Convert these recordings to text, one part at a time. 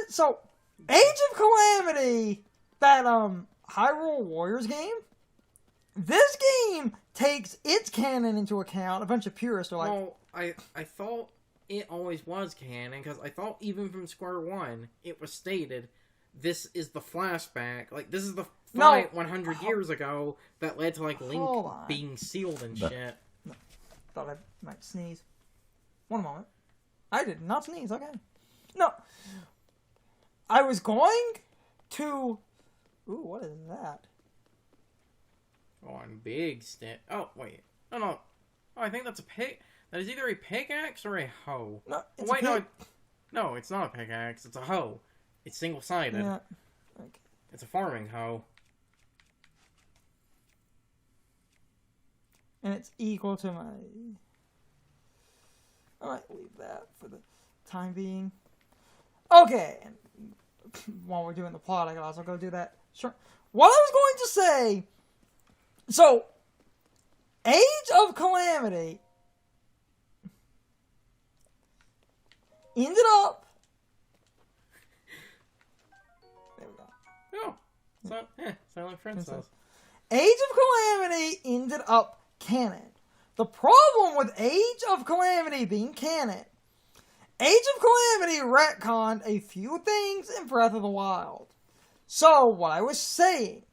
So, Age of Calamity, that Hyrule Warriors game, this game takes its canon into account. A bunch of purists are like... Well, I thought it always was canon, because I thought even from Square One, it was stated, this is the flashback, like, this is the fight 100 years ago that led to, like, Link being sealed and shit. No. Thought I might sneeze. One moment. I did not sneeze, okay. No. I was going to... Ooh, what is that? On big stick. Oh, wait. No. Oh, I think that's a pick. That is either a pickaxe or a hoe. No, it's wait, no. No, it's not a pickaxe. It's a hoe. It's single-sided. Yeah. Okay. It's a farming hoe. And it's equal to my... I might leave that for the time being. Okay. And while we're doing the plot, I can also go do that. Sure. What I was going to say... So, Age of Calamity ended up... There we go. Oh. Silent Princess. Age of Calamity ended up canon. The problem with Age of Calamity being canon, Age of Calamity retconned a few things in Breath of the Wild. So, what I was saying...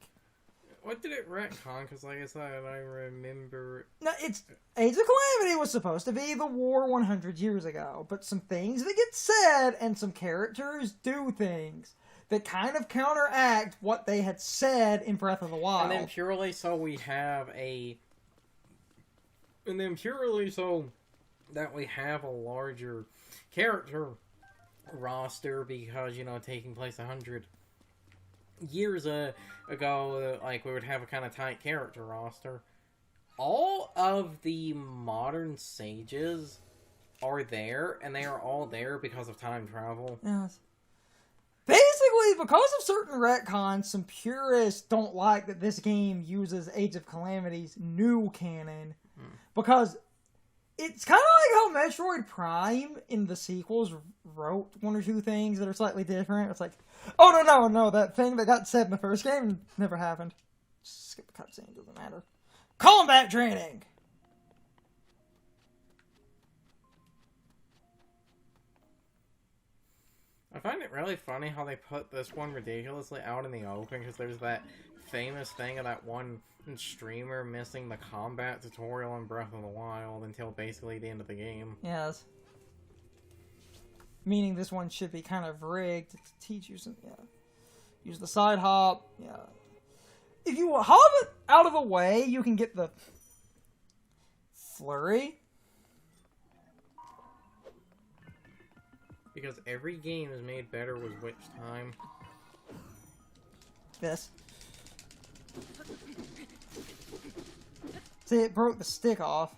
What did it retcon? Because, like I said, I remember... No, it's... Age of Calamity was supposed to be the war 100 years ago, but some things that get said and some characters do things that kind of counteract what they had said in Breath of the Wild. And then purely so we have a... And then purely so that we have a larger character roster because, you know, taking place 100 years ago, like, we would have a kind of tight character roster. All of the modern sages are there, and they are all there because of time travel. Yes. Basically, because of certain retcons, some purists don't like that this game uses Age of Calamity's new canon. Because it's kind of like how Metroid Prime in the sequels wrote one or two things that are slightly different. It's like, oh, no, that thing that got said in the first game never happened. Just skip the cutscene, doesn't matter. Combat training! I find it really funny how they put this one ridiculously out in the open, because there's that famous thing of that one streamer missing the combat tutorial in Breath of the Wild until basically the end of the game. Yes. Meaning this one should be kind of rigged to teach you some, use the side hop, If you hop it out of the way, you can get the flurry. Because every game is made better with which time. This. See, it broke the stick off.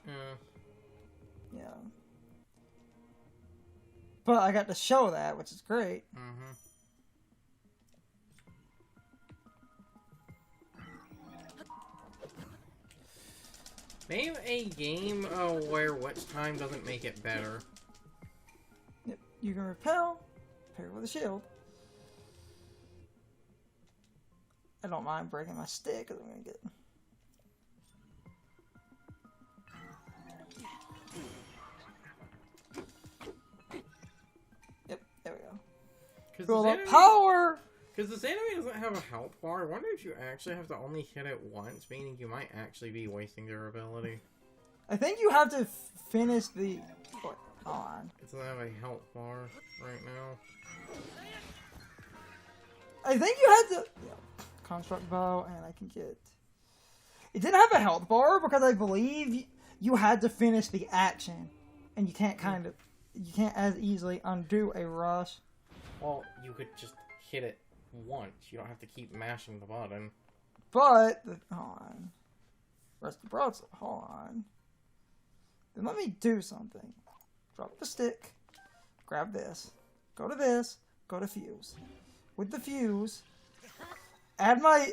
Yeah. But I got to show that, which is great. Name a game where which time doesn't make it better. Yep. You can repel, pair with a shield. I don't mind breaking my stick, because I'm going to get... Yep, there we go. Build up power! Because this enemy doesn't have a health bar. I wonder if you actually have to only hit it once, meaning you might actually be wasting durability. I think you have to finish the... What? Hold on. It doesn't have a health bar right now. I think you had to... Yeah. Construct bow, and I can get... It didn't have a health bar, because I believe you had to finish the action. And you can't you can't as easily undo a rush. Well, you could just hit it once. You don't have to keep mashing the button. But, hold on. Rest the broadsword. Hold on. Then let me do something. Drop the stick. Grab this. Go to this. Go to fuse. With the fuse, add my...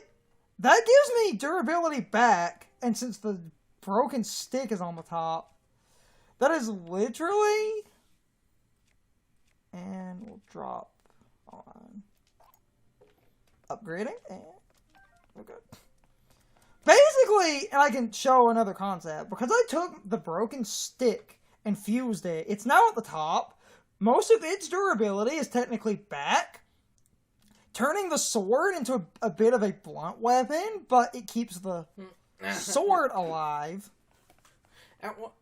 That gives me durability back. And since the broken stick is on the top, that is literally... And we'll drop on upgrading. And okay. Basically, and I can show another concept, because I took the broken stick and fused it. It's now at the top. Most of its durability is technically back, turning the sword into a bit of a blunt weapon, but it keeps the sword alive. At what?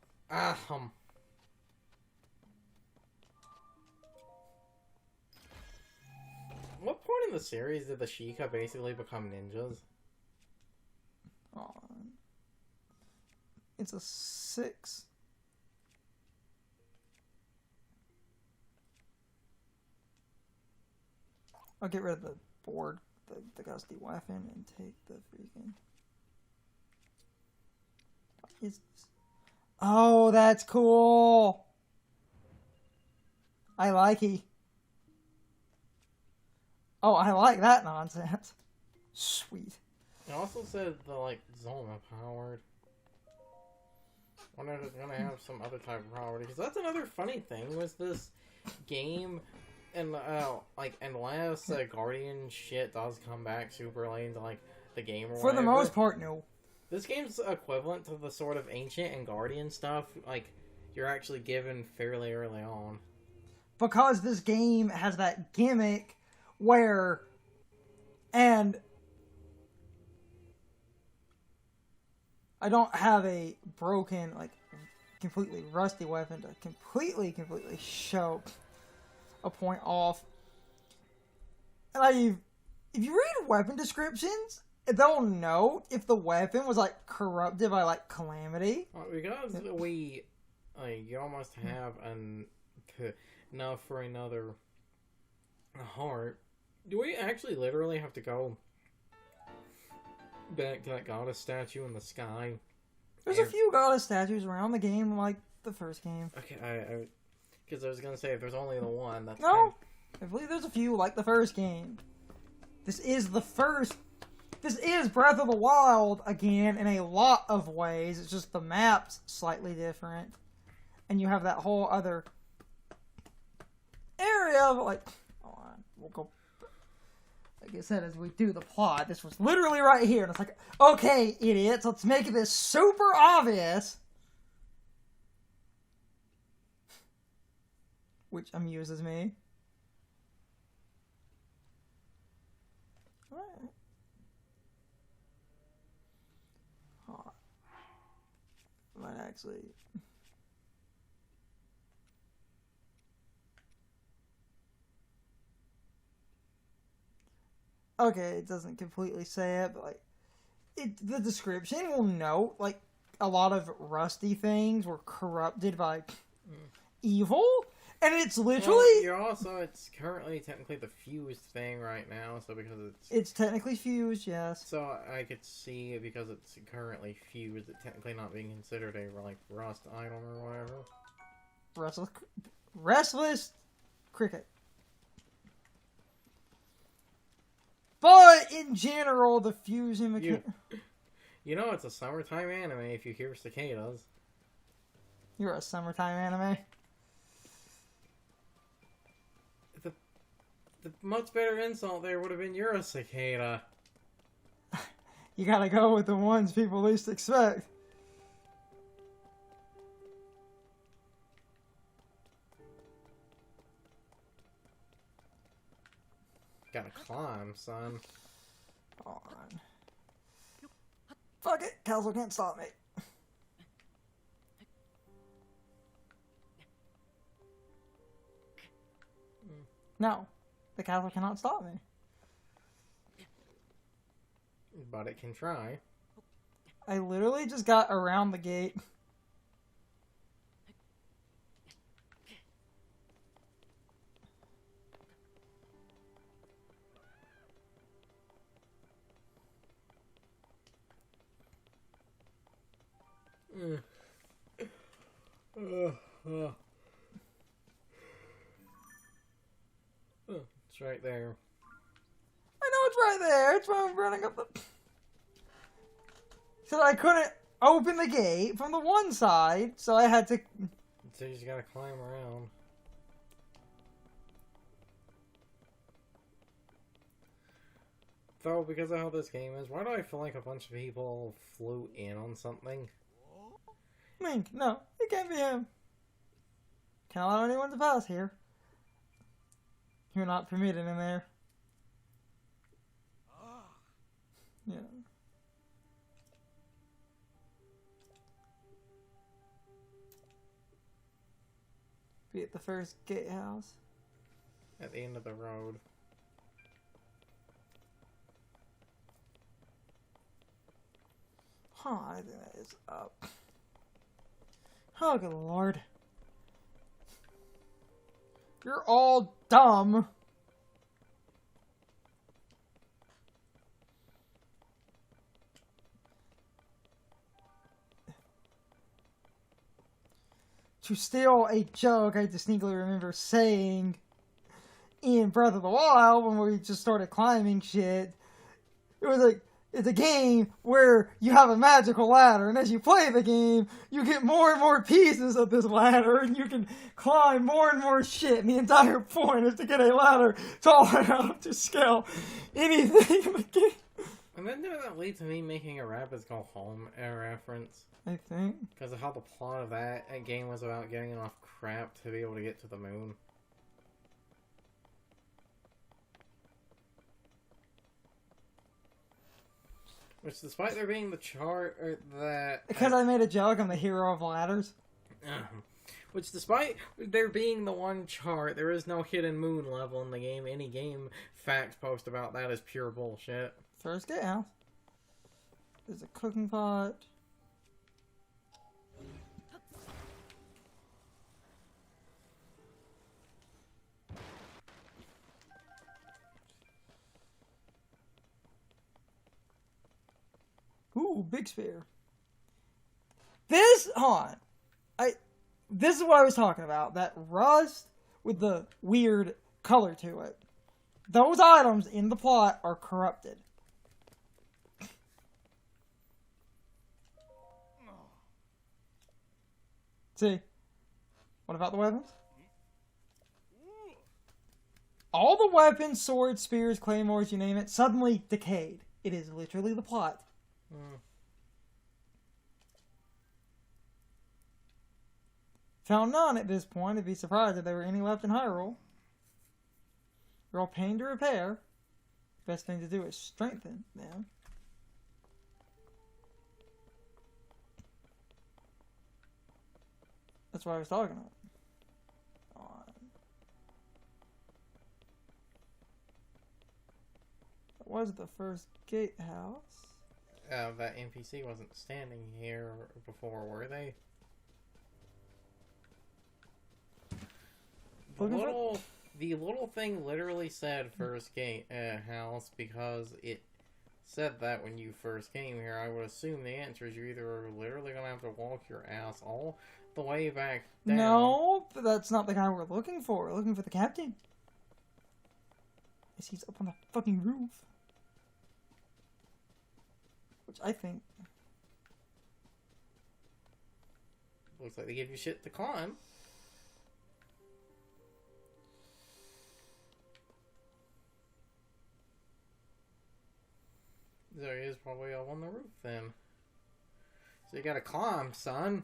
What point in the series did the Sheikah basically become ninjas? It's a 6. I'll get rid of the board, the gusty weapon, and take the freaking... Oh, that's cool! I like it. Oh, I like that nonsense. Sweet. It also said the, like, Zelda powered. I wonder if it's gonna have some other type of power, because that's another funny thing with this game. And like, unless Guardian shit does come back super late into like the game or For whatever, the most part, no. This game's equivalent to the sort of Ancient and Guardian stuff like you're actually given fairly early on. Because this game has that gimmick where, and I don't have a broken, like, completely rusty weapon to completely show a point off. And if you read weapon descriptions, they'll note if the weapon was, like, corrupted by, like, calamity. Because you almost have enough for another heart. Do we actually literally have to go back to that goddess statue in the sky? There's a few goddess statues around the game, like the first game. Okay, because I was gonna say if there's only the one, that's no. I believe there's a few, like the first game. This is Breath of the Wild again in a lot of ways. It's just the map's slightly different, and you have that whole other area of like. Hold on, we'll go. Like I said, as we do the plot, this was literally right here, and it's like, okay, idiots, let's make this super obvious. Which amuses me. Alright. Oh. Might actually... Okay, it doesn't completely say it, but like, the description will note, like, a lot of rusty things were corrupted by evil, and it's literally... Well, it's currently technically the fused thing right now, so because It's technically fused, yes. So I could see it because it's currently fused, it technically not being considered a, like, rust item or whatever. Restless cricket. But in general, the fusion mechanic... You know it's a summertime anime if you hear cicadas. You're a summertime anime. The much better insult there would have been you're a cicada. You gotta go with the ones people least expect. Gotta climb, son. Hold on. Fuck it, Castle can't stop me. No, the castle cannot stop me. But it can try. I literally just got around the gate. It's right there. I know it's right there. It's why I'm running up the... So I couldn't open the gate from the one side, so I had to... So you just gotta climb around. though, because of how this game is, why do I feel like a bunch of people flew in on something? Mink, no, it can't be him. Can't allow anyone to pass here. You're not permitted in there. Yeah. Be at the first gatehouse. At the end of the road. Huh, I think that is up. Oh, good lord. You're all dumb. To steal a joke I distinctly remember saying in Breath of the Wild when we just started climbing shit. It was like, it's a game where you have a magical ladder, and as you play the game, you get more and more pieces of this ladder, and you can climb more and more shit, and the entire point is to get a ladder tall enough to scale anything in the game. And then that lead to me making a Rapids Go Home reference. I think. Because of how the plot of that game was about getting enough crap to be able to get to the moon. Which, despite there being the chart that... Because I made a joke, I'm the hero of ladders. Which, despite there being the one chart, there is no hidden moon level in the game. Any game fact post about that is pure bullshit. First gatehouse. There's a cooking pot. Ooh, big spear. This, hold on. This is what I was talking about. That rust with the weird color to it. Those items in the plot are corrupted. See? What about the weapons? All the weapons, swords, spears, claymores, you name it, suddenly decayed. It is literally the plot. Found none at this point. I'd be surprised if there were any left in Hyrule. They're all pain to repair. Best thing to do is strengthen them. That's what I was talking about. That was the first gatehouse. That NPC wasn't standing here before, were they? The little thing literally said first gate house because it said that when you first came here. I would assume the answer is you're either literally going to have to walk your ass all the way back down. No, but that's not the guy we're looking for. We're looking for the captain. Yes, he's up on the fucking roof. Which I think... Looks like they give you shit to climb. There he is, probably up on the roof then. So you gotta climb, son.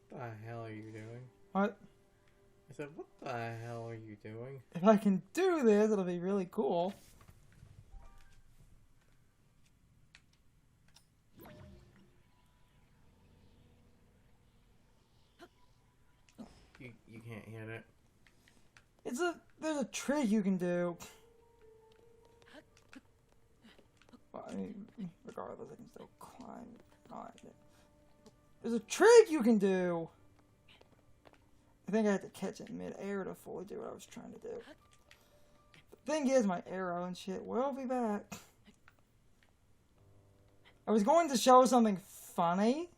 What the hell are you doing? What? I said, what the hell are you doing? If I can do this, it'll be really cool. You can't hit it. There's a trick you can do. Well, I mean, regardless, I can still climb on it. There's a trick you can do. I think I had to catch it in mid-air to fully do what I was trying to do. The thing is, my arrow and shit will be back. I was going to show something funny.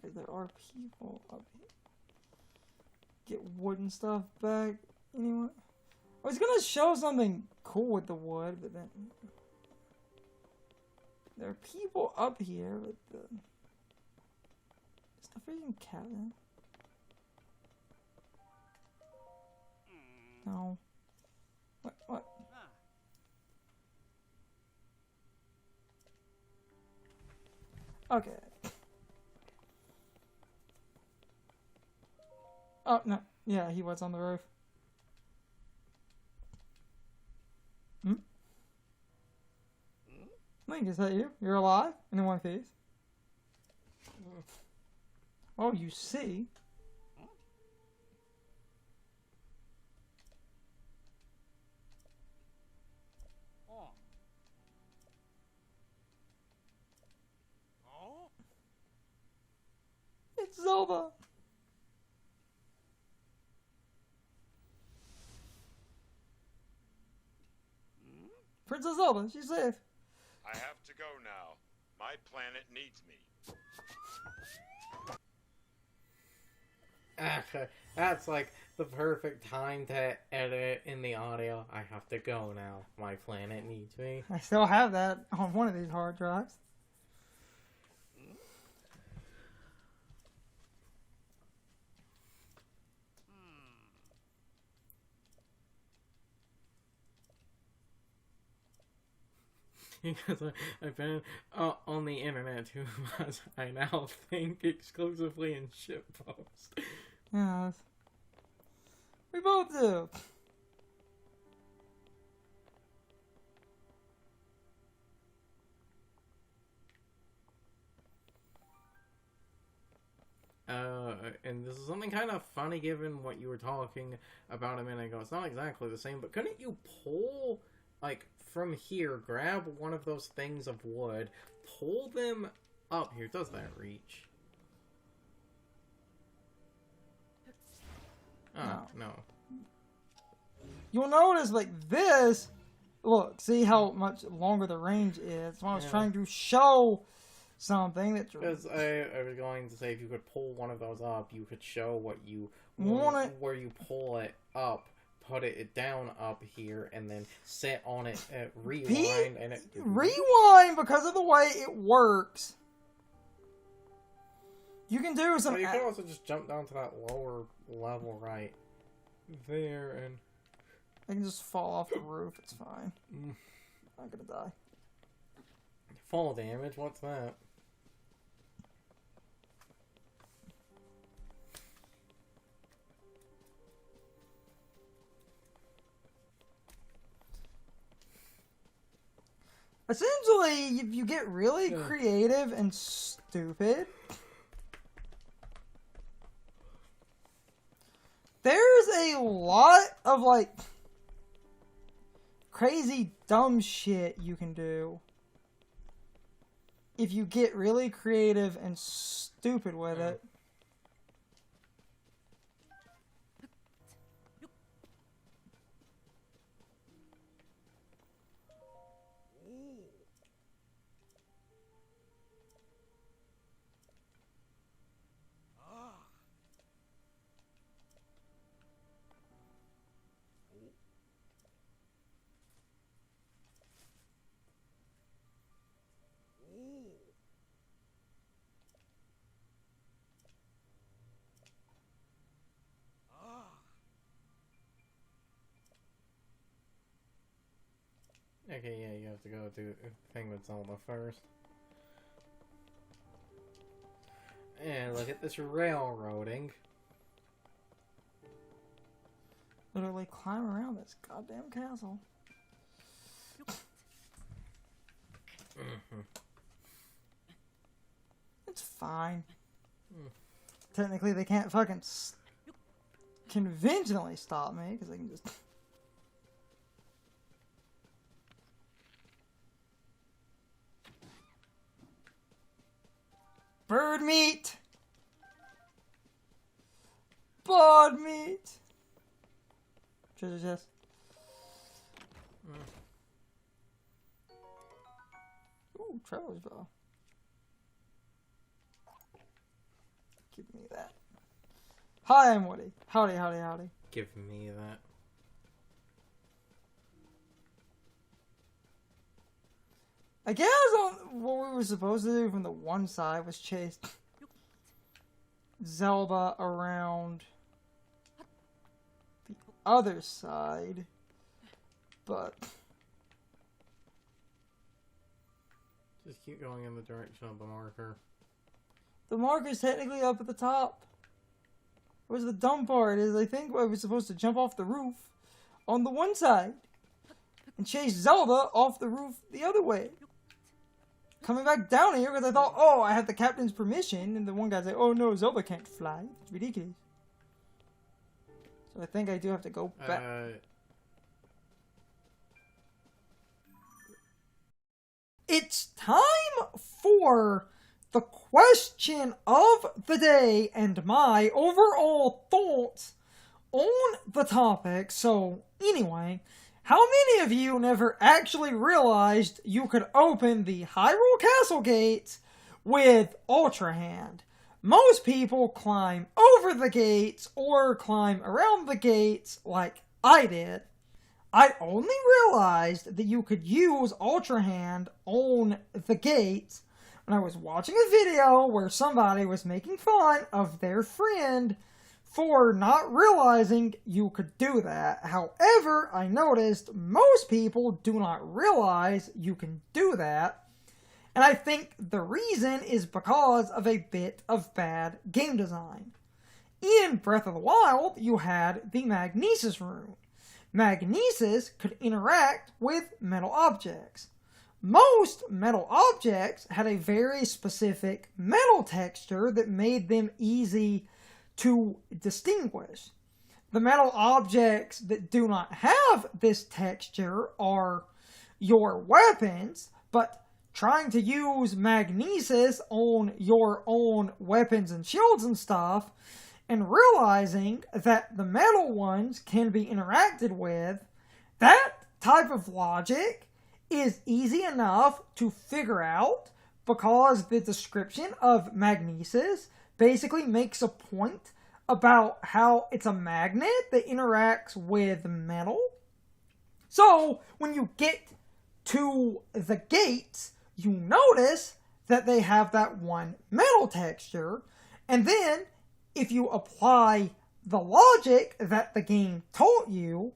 because there are people up here. Get wooden stuff back. Anyway. I was gonna show something cool with the wood, but then... There are people up here with the... Is the freaking cabin? No. What? Okay. Oh, no. Yeah, he was on the roof. Link, is that you? You're alive? And in one piece? Oh, you see? It's Zelda! Princess Zelda, she's safe. I have to go now. My planet needs me. Okay, that's like the perfect time to edit in the audio. I have to go now. My planet needs me. I still have that on one of these hard drives. Because I've been on the internet too much, I now think exclusively in shitpost. Yes. We both do. And this is something kind of funny given what you were talking about a minute ago. It's not exactly the same, but couldn't you pull, like, from here, grab one of those things of wood, pull them up here? Does that reach? Oh, no. You'll notice, like, this... Look, see how much longer the range is? When I was trying to show something that's... Because I was going to say, if you could pull one of those up, you could show what you... where you pull it up, put it down up here, and then set on it, rewind, and it... Rewind, because of the way it works. You can do some... Well, you can also just jump down to that lower level right there, and... I can just fall off the roof, it's fine. I'm not gonna die. Fall damage? What's that? Essentially, if you get really creative and stupid, there's a lot of, like, crazy dumb shit you can do if you get really creative and stupid with it. Okay, yeah, you have to go do the thing with Zelda first. And look at this railroading. Literally climb around this goddamn castle. It's fine. Technically, they can't fucking conventionally stop me, because they can just... Bird meat! Bod meat! Treasure chest. Ooh, traveler's bow. Give me that. Hi, I'm Woody. Howdy, howdy, howdy. Give me that. I guess what we were supposed to do from the one side was chase Zelda around the other side, but Just keep going in the direction of the marker. the marker's technically up at the top. Where's the dumb part is I think I was supposed to jump off the roof on the one side and chase Zelda off the roof the other way. Coming back down here because I thought, oh, I had the captain's permission, and the one guy's like, oh no, Zelda can't fly. It's ridiculous. So I think I do have to go back. It's time for the question of the day and my overall thoughts on the topic. So, anyway, how many of you never actually realized you could open the Hyrule Castle gates with Ultra Hand? Most people climb over the gates or climb around the gates like I did. I only realized that you could use Ultra Hand on the gates when I was watching a video where somebody was making fun of their friend for not realizing you could do that. However, I noticed most people do not realize you can do that. And I think the reason is because of a bit of bad game design. In Breath of the Wild, you had the Magnesis rune. Magnesis could interact with metal objects. Most metal objects had a very specific metal texture that made them easy to distinguish. The metal objects that do not have this texture are your weapons, but trying to use Magnesis on your own weapons and shields and stuff, and realizing that the metal ones can be interacted with, that type of logic is easy enough to figure out because the description of Magnesis basically makes a point about how it's a magnet that interacts with metal. So, when you get to the gates, you notice that they have that one metal texture, and then if you apply the logic that the game taught you,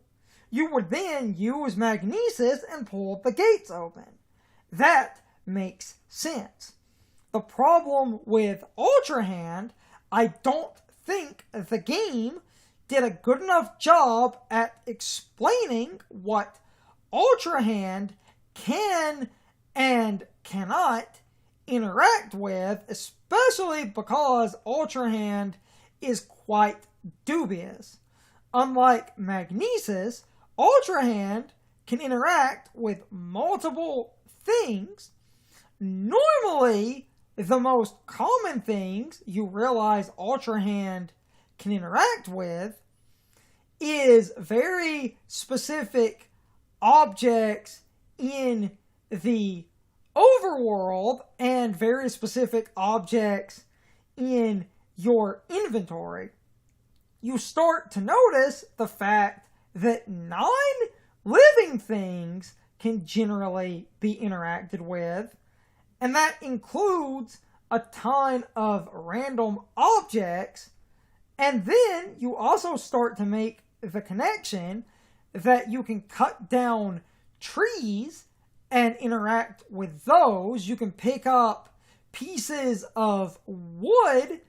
you would then use Magnesis and pull the gates open. That makes sense. The problem with Ultra Hand, I don't think the game did a good enough job at explaining what Ultra Hand can and cannot interact with, especially because Ultra Hand is quite dubious. Unlike Magnesis, Ultra Hand can interact with multiple things. Normally, the most common things you realize Ultra Hand can interact with is very specific objects in the overworld and very specific objects in your inventory. You start to notice the fact that non-living things can generally be interacted with, and that includes a ton of random objects. And then you also start to make the connection that you can cut down trees and interact with those. You can pick up pieces of wood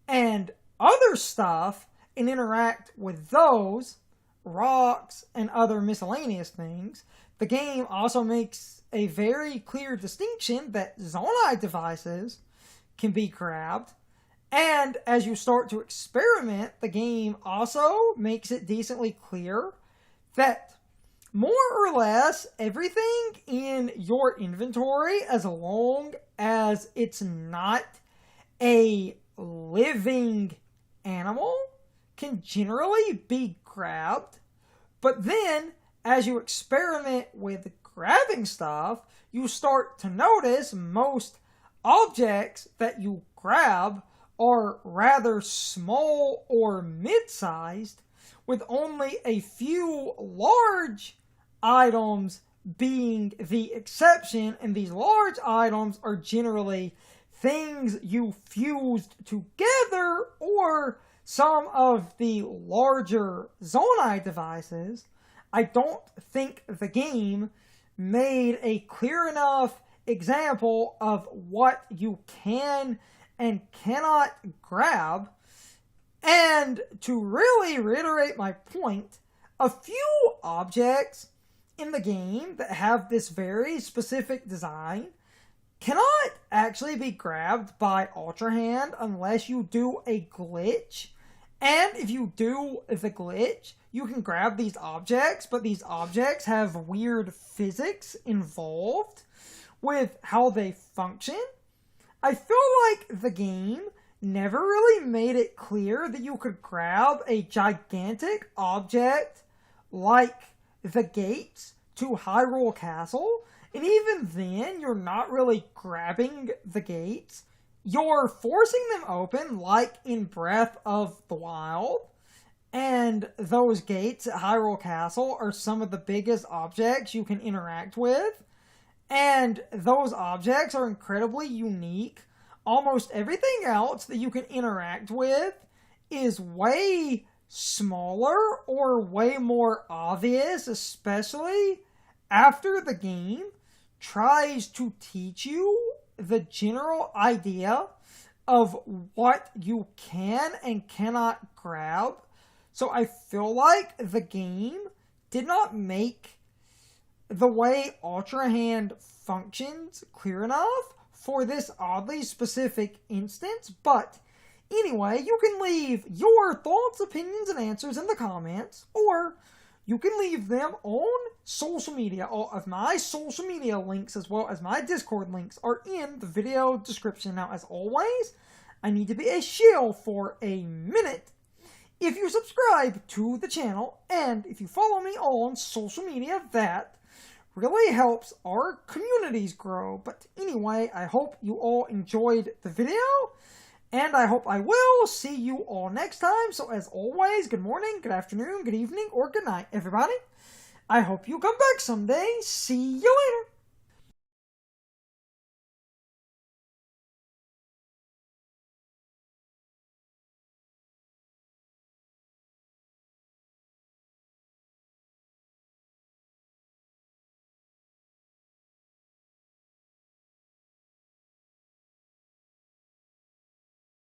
and other stuff and interact with those, rocks and other miscellaneous things. The game also makes a very clear distinction that Zonai devices can be grabbed. And as you start to experiment, the game also makes it decently clear that more or less everything in your inventory, as long as it's not a living animal, can generally be grabbed. But then, as you experiment with grabbing stuff, you start to notice most objects that you grab are rather small or mid-sized, with only a few large items being the exception, and these large items are generally things you fused together or some of the larger Zonai devices. I don't think the game made a clear enough example of what you can and cannot grab. And to really reiterate my point, a few objects in the game that have this very specific design cannot actually be grabbed by Ultra Hand unless you do a glitch. And if you do the glitch, you can grab these objects, but these objects have weird physics involved with how they function. I feel like the game never really made it clear that you could grab a gigantic object like the gates to Hyrule Castle, and even then, you're not really grabbing the gates. You're forcing them open, like in Breath of the Wild, and those gates at Hyrule Castle are some of the biggest objects you can interact with, and those objects are incredibly unique. Almost everything else that you can interact with is way smaller or way more obvious, especially after the game tries to teach you the general idea of what you can and cannot grab. So I feel like the game did not make the way Ultra Hand functions clear enough for this oddly specific instance. But anyway, you can leave your thoughts, opinions, and answers in the comments, or you can leave them on social media. All of my social media links, as well as my Discord links, are in the video description. Now, as always, I need to be a shill for a minute. If you subscribe to the channel, and if you follow me on social media, that really helps our communities grow. But anyway, I hope you all enjoyed the video, and I hope I will see you all next time. So as always, good morning, good afternoon, good evening, or good night, everybody. I hope you come back someday. See you later.